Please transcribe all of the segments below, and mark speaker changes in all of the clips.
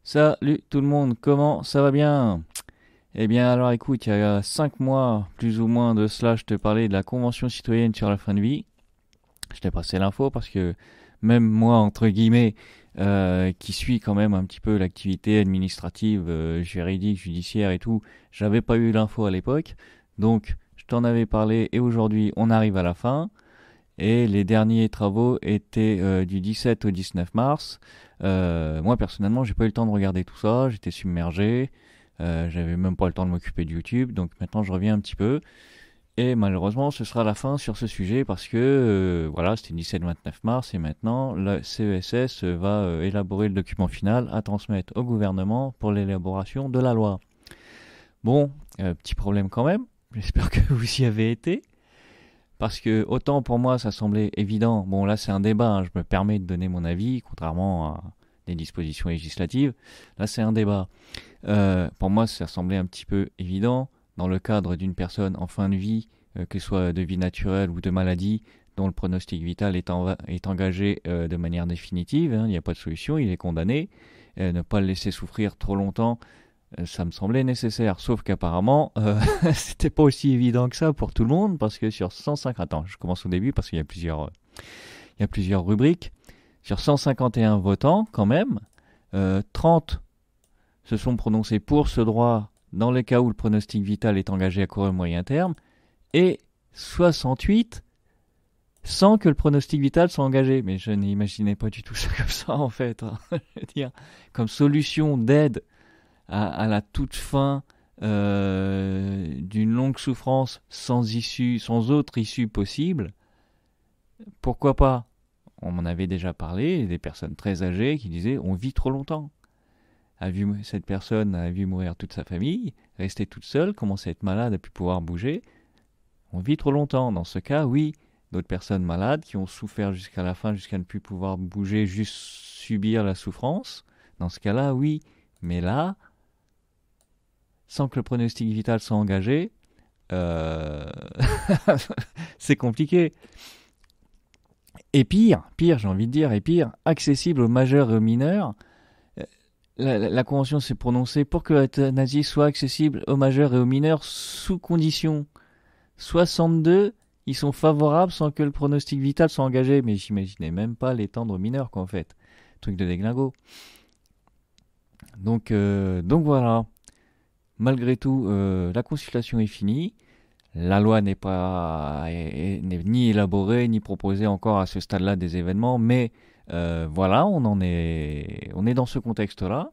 Speaker 1: Salut tout le monde, comment ça va bien? Eh bien alors écoute, il y a 5 mois plus ou moins de cela, je te parlais de la Convention citoyenne sur la fin de vie. Je t'ai passé l'info parce que même moi, entre guillemets, qui suis quand même un petit peu l'activité administrative, juridique, judiciaire et tout, j'avais pas eu l'info à l'époque. Donc je t'en avais parlé et aujourd'hui on arrive à la fin. Et les derniers travaux étaient du 17 au 19 mars. Moi personnellement, j'ai pas eu le temps de regarder tout ça, j'étais submergé, j'avais même pas le temps de m'occuper de YouTube, donc maintenant je reviens un petit peu. Et malheureusement, ce sera la fin sur ce sujet parce que voilà, c'était le 17-29 mars et maintenant le CESS va élaborer le document final à transmettre au gouvernement pour l'élaboration de la loi. Bon, petit problème quand même. J'espère que vous y avez été. Parce que autant pour moi ça semblait évident, bon là c'est un débat, hein, je me permets de donner mon avis, contrairement à des dispositions législatives, là c'est un débat. Pour moi ça semblait un petit peu évident, dans le cadre d'une personne en fin de vie, que ce soit de vie naturelle ou de maladie, dont le pronostic vital est engagé de manière définitive, hein, il n'y a pas de solution, il est condamné, ne pas le laisser souffrir trop longtemps, ça me semblait nécessaire, sauf qu'apparemment, c'était pas aussi évident que ça pour tout le monde, parce que sur 150... Attends, je commence au début, parce qu'il y a plusieurs rubriques. Sur 151 votants, quand même, 30 se sont prononcés pour ce droit dans le cas où le pronostic vital est engagé à court et moyen terme, et 68 sans que le pronostic vital soit engagé. Mais je n'imaginais pas du tout ça comme ça, en fait. Hein. Je veux dire, comme solution d'aide à la toute fin d'une longue souffrance sans issue, sans autre issue possible, pourquoi pas? On m'en avait déjà parlé, des personnes très âgées qui disaient on vit trop longtemps. Cette personne a vu mourir toute sa famille, rester toute seule, commencer à être malade, à plus pouvoir bouger. On vit trop longtemps. Dans ce cas, oui, d'autres personnes malades qui ont souffert jusqu'à la fin, jusqu'à ne plus pouvoir bouger, juste subir la souffrance. Dans ce cas-là, oui. Mais là, sans que le pronostic vital soit engagé, euh, c'est compliqué. Et pire, j'ai envie de dire, et pire, accessible aux majeurs et aux mineurs. La Convention s'est prononcée pour que l'euthanasie soit accessible aux majeurs et aux mineurs sous condition. 62, ils sont favorables sans que le pronostic vital soit engagé. Mais j'imaginais même pas l'étendre aux mineurs, quoi, en fait. Truc de déglingo. Donc voilà. Malgré tout, la consultation est finie. La loi n'est ni élaborée ni proposée encore à ce stade-là des événements, mais voilà, on est dans ce contexte-là.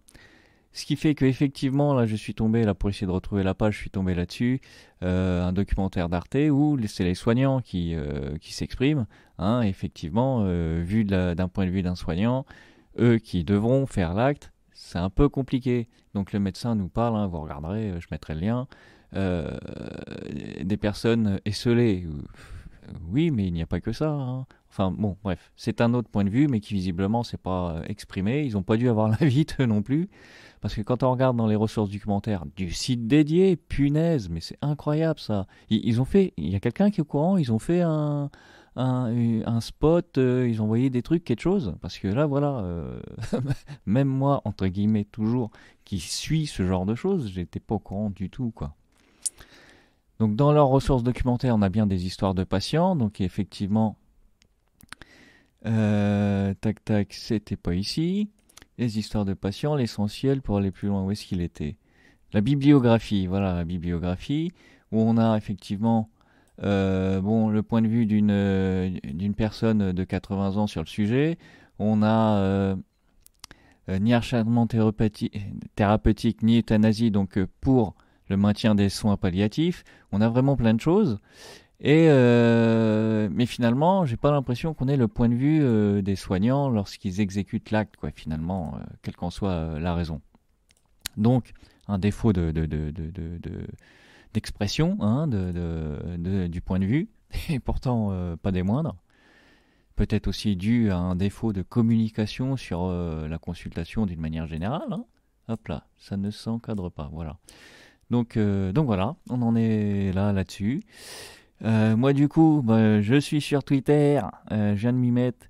Speaker 1: Ce qui fait que effectivement, là, je suis tombé, là, pour essayer de retrouver la page, je suis tombé là-dessus, un documentaire d'Arte où c'est les soignants qui s'expriment. Hein, effectivement, vu d'un point de vue d'un soignant, eux qui devront faire l'acte, c'est un peu compliqué. Donc le médecin nous parle, hein, vous regarderez, je mettrai le lien, euh, des personnes esselées. Oui, mais il n'y a pas que ça. Hein. Enfin bon, bref, c'est un autre point de vue, mais qui visiblement s'est pas exprimé. Ils n'ont pas dû avoir l'avis d'eux non plus, parce que quand on regarde dans les ressources documentaires du site dédié, punaise, mais c'est incroyable ça. Ils ont fait, il y a quelqu'un qui est au courant, ils ont fait un spot, ils ont envoyé des trucs, quelque chose, parce que là voilà, même moi entre guillemets toujours qui suis ce genre de choses, j'étais pas au courant du tout quoi. Donc dans leurs ressources documentaires, on a bien des histoires de patients. Donc effectivement, tac tac, c'était pas ici. Les histoires de patients, l'essentiel pour aller plus loin. Où est-ce qu'il était? La bibliographie, voilà la bibliographie où on a effectivement bon le point de vue d'une personne de 80 ans sur le sujet. On a ni acharnement thérapeutique ni euthanasie, donc pour le maintien des soins palliatifs. On a vraiment plein de choses. Mais finalement, j'ai pas l'impression qu'on ait le point de vue des soignants lorsqu'ils exécutent l'acte, quoi. Finalement, quelle qu'en soit la raison. Donc, un défaut d'expression, hein, du point de vue, et pourtant pas des moindres. Peut-être aussi dû à un défaut de communication sur la consultation d'une manière générale. Hein. Hop là, ça ne s'encadre pas, voilà. Donc voilà, on en est là-dessus. Moi du coup, bah, je suis sur Twitter, je viens de m'y mettre.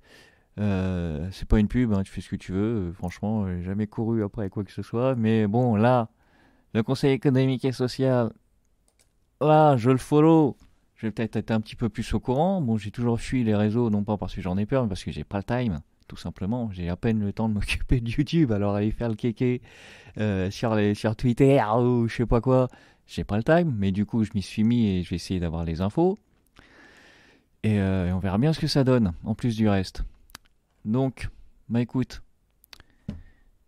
Speaker 1: C'est pas une pub, hein, tu fais ce que tu veux. Franchement, j'ai jamais couru après quoi que ce soit. Mais bon, là, le Conseil économique et social, là, je le follow. Je vais peut-être être un petit peu plus au courant. Bon, j'ai toujours fui les réseaux, non pas parce que j'en ai peur, mais parce que j'ai pas le time. Tout simplement, j'ai à peine le temps de m'occuper de YouTube. Alors aller faire le kéké sur Twitter ou je sais pas quoi, j'ai pas le time. Mais du coup, je m'y suis mis et je vais essayer d'avoir les infos. Et on verra bien ce que ça donne, en plus du reste. Donc, bah écoute,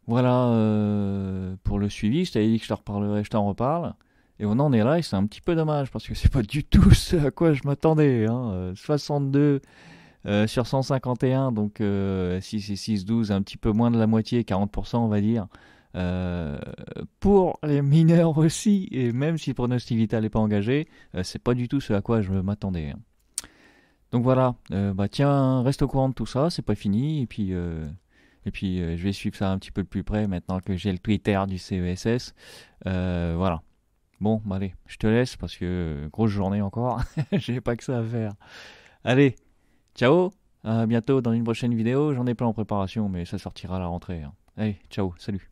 Speaker 1: voilà pour le suivi. Je t'avais dit que je te reparlerai, je t'en reparle. Et on en est là, et c'est un petit peu dommage parce que c'est pas du tout ce à quoi je m'attendais. Hein. 62 sur 151, donc 6 et 6, 12, un petit peu moins de la moitié, 40% on va dire. Euh, pour les mineurs aussi, et même si le pronostic vital n'est pas engagé, c'est pas du tout ce à quoi je m'attendais. Hein. Donc voilà, bah tiens, reste au courant de tout ça, c'est pas fini, et puis je vais suivre ça un petit peu de plus près maintenant que j'ai le Twitter du CESS. Voilà. Bon, bah allez, je te laisse parce que grosse journée encore, j'ai pas que ça à faire. Allez, ciao, à bientôt dans une prochaine vidéo, j'en ai plein en préparation, mais ça sortira à la rentrée. Hein. Allez, ciao, salut.